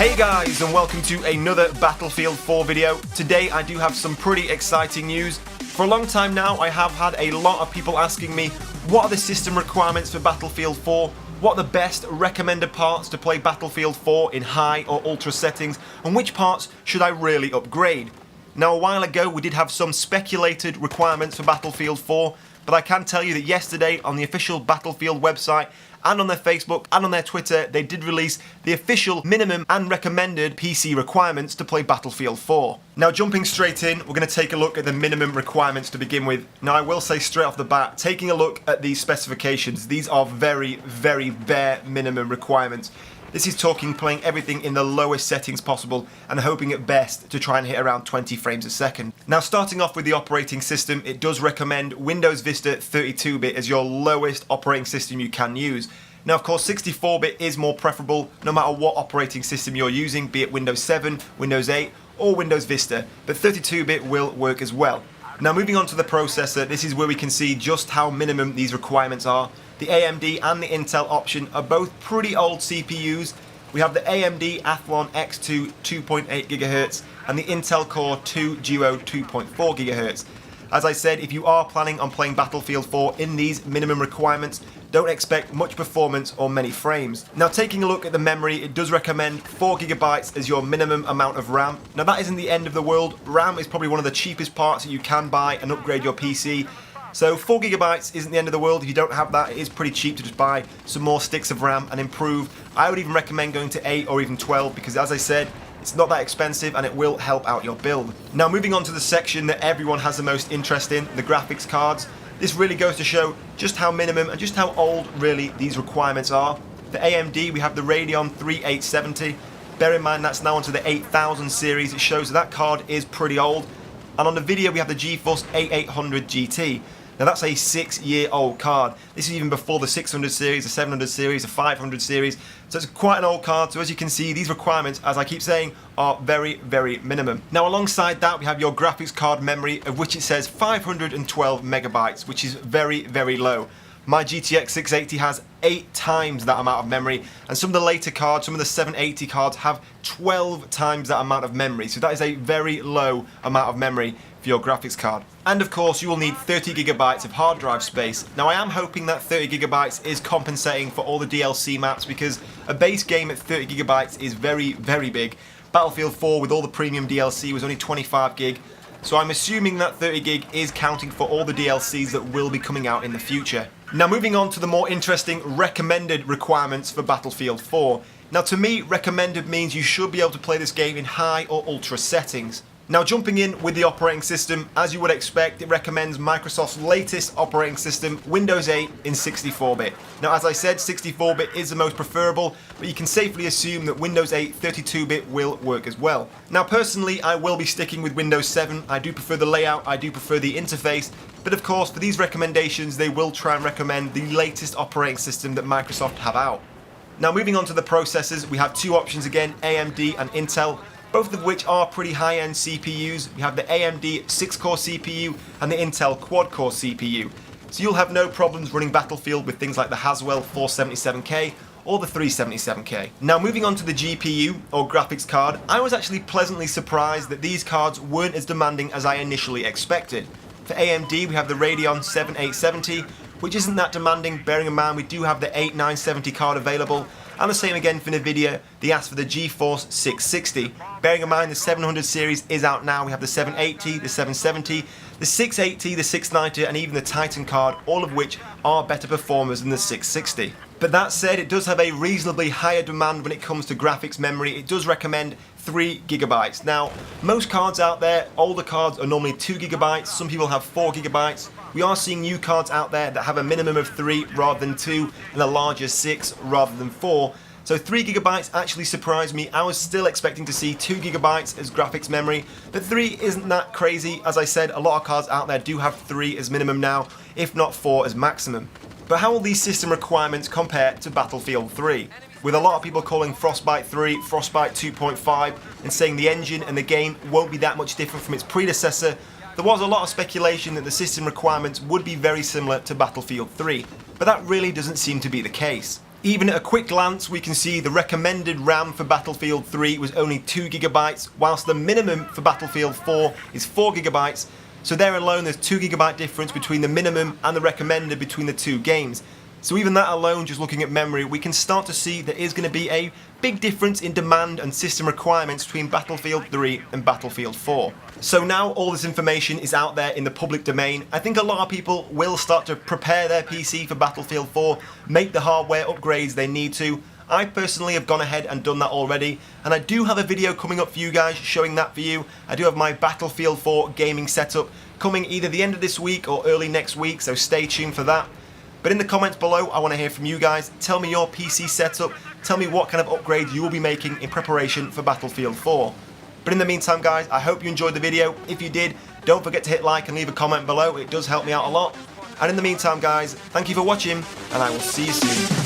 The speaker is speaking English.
Hey guys, and welcome to another Battlefield 4 video. Today I do have some pretty exciting news. For a long time now I have had a lot of people asking me what are the system requirements for Battlefield 4, what are the best recommended parts to play Battlefield 4 in high or ultra settings, and which parts should I really upgrade. Now a while ago we did have some speculated requirements for Battlefield 4, but I can tell you that yesterday on the official Battlefield website and on their Facebook and on their Twitter, they did release the official minimum and recommended PC requirements to play Battlefield 4. Now jumping straight in, we're going to take a look at the minimum requirements to begin with. Now I will say straight off the bat, taking a look at these specifications, these are very, very bare minimum requirements. This is talking playing everything in the lowest settings possible and hoping at best to try and hit around 20 frames a second. Now starting off with the operating system, it does recommend Windows Vista 32-bit as your lowest operating system you can use. Now of course 64-bit is more preferable no matter what operating system you're using, be it Windows 7, Windows 8 or Windows Vista, but 32-bit will work as well. Now moving on to the processor, this is where we can see just how minimum these requirements are. The AMD and the Intel option are both pretty old CPUs. We have the AMD Athlon X2 2.8 GHz and the Intel Core 2 Duo 2.4 GHz. As I said, if you are planning on playing Battlefield 4 in these minimum requirements, don't expect much performance or many frames. Now taking a look at the memory, it does recommend 4 GB as your minimum amount of RAM. Now that isn't the end of the world. RAM is probably one of the cheapest parts that you can buy and upgrade your PC. So 4 GB isn't the end of the world. If you don't have that, it is pretty cheap to just buy some more sticks of RAM and improve. I would even recommend going to 8 or even 12 because as I said, it's not that expensive and it will help out your build. Now moving on to the section that everyone has the most interest in, the graphics cards. This really goes to show just how minimum and just how old really these requirements are. For AMD we have the Radeon 3870. Bear in mind that's now onto the 8000 series. It shows that card is pretty old. And on the video we have the GeForce 8800 GT. Now that's a 6-year-old card. This is even before the 600 series, the 700 series, the 500 series. So it's quite an old card. So as you can see, these requirements, as I keep saying, are very, very minimum. Now alongside that, we have your graphics card memory, of which it says 512 megabytes, which is very, very low. My GTX 680 has 8 times that amount of memory, and some of the later cards, some of the 780 cards have 12 times that amount of memory. So that is a very low amount of memory for your graphics card. And of course you will need 30 gigabytes of hard drive space. Now I am hoping that 30 gigabytes is compensating for all the DLC maps because a base game at 30 gigabytes is very, very big. Battlefield 4 with all the premium DLC was only 25 gig. So I'm assuming that 30 gig is counting for all the DLCs that will be coming out in the future. Now moving on to the more interesting recommended requirements for Battlefield 4. Now to me, recommended means you should be able to play this game in high or ultra settings. Now jumping in with the operating system, as you would expect, it recommends Microsoft's latest operating system, Windows 8 in 64-bit. Now as I said, 64-bit is the most preferable, but you can safely assume that Windows 8 32-bit will work as well. Now personally, I will be sticking with Windows 7. I do prefer the layout, I do prefer the interface, but of course for these recommendations they will try and recommend the latest operating system that Microsoft have out. Now moving on to the processors, we have two options again, AMD and Intel, both of which are pretty high-end CPUs. We have the AMD 6-core CPU and the Intel quad-core CPU. So you'll have no problems running Battlefield with things like the Haswell 477K or the 377K. Now moving on to the GPU or graphics card, I was actually pleasantly surprised that these cards weren't as demanding as I initially expected. For AMD we have the Radeon 7870, which isn't that demanding, bearing in mind we do have the 8970 card available. And the same again for Nvidia, they asked for the GeForce 660. Bearing in mind the 700 series is out now, we have the 780, the 770, the 680, the 690 and even the Titan card, all of which are better performers than the 660. But that said, it does have a reasonably higher demand when it comes to graphics memory. It does recommend 3 gigabytes. Now, most cards out there, older cards are normally 2 gigabytes, some people have 4 gigabytes. We are seeing new cards out there that have a minimum of 3 rather than 2 and a larger 6 rather than 4. So 3 gigabytes actually surprised me. I was still expecting to see 2 gigabytes as graphics memory, but 3 isn't that crazy. As I said, a lot of cards out there do have 3 as minimum now, if not 4 as maximum. But how will these system requirements compare to Battlefield 3? With a lot of people calling Frostbite 3 Frostbite 2.5 and saying the engine and the game won't be that much different from its predecessor, there was a lot of speculation that the system requirements would be very similar to Battlefield 3, but that really doesn't seem to be the case. Even at a quick glance, we can see the recommended RAM for Battlefield 3 was only 2 GB, whilst the minimum for Battlefield 4 is 4 GB. So there alone, there's 2 GB difference between the minimum and the recommended between the two games. So even that alone, just looking at memory, we can start to see there is going to be a big difference in demand and system requirements between Battlefield 3 and Battlefield 4. So now all this information is out there in the public domain. I think a lot of people will start to prepare their PC for Battlefield 4, make the hardware upgrades they need to. I personally have gone ahead and done that already, and I do have a video coming up for you guys showing that for you. I do have my Battlefield 4 gaming setup coming either the end of this week or early next week, so stay tuned for that. But in the comments below, I want to hear from you guys. Tell me your PC setup, tell me what kind of upgrades you will be making in preparation for Battlefield 4. But in the meantime guys, I hope you enjoyed the video. If you did, don't forget to hit like and leave a comment below, it does help me out a lot. And in the meantime guys, thank you for watching, and I will see you soon.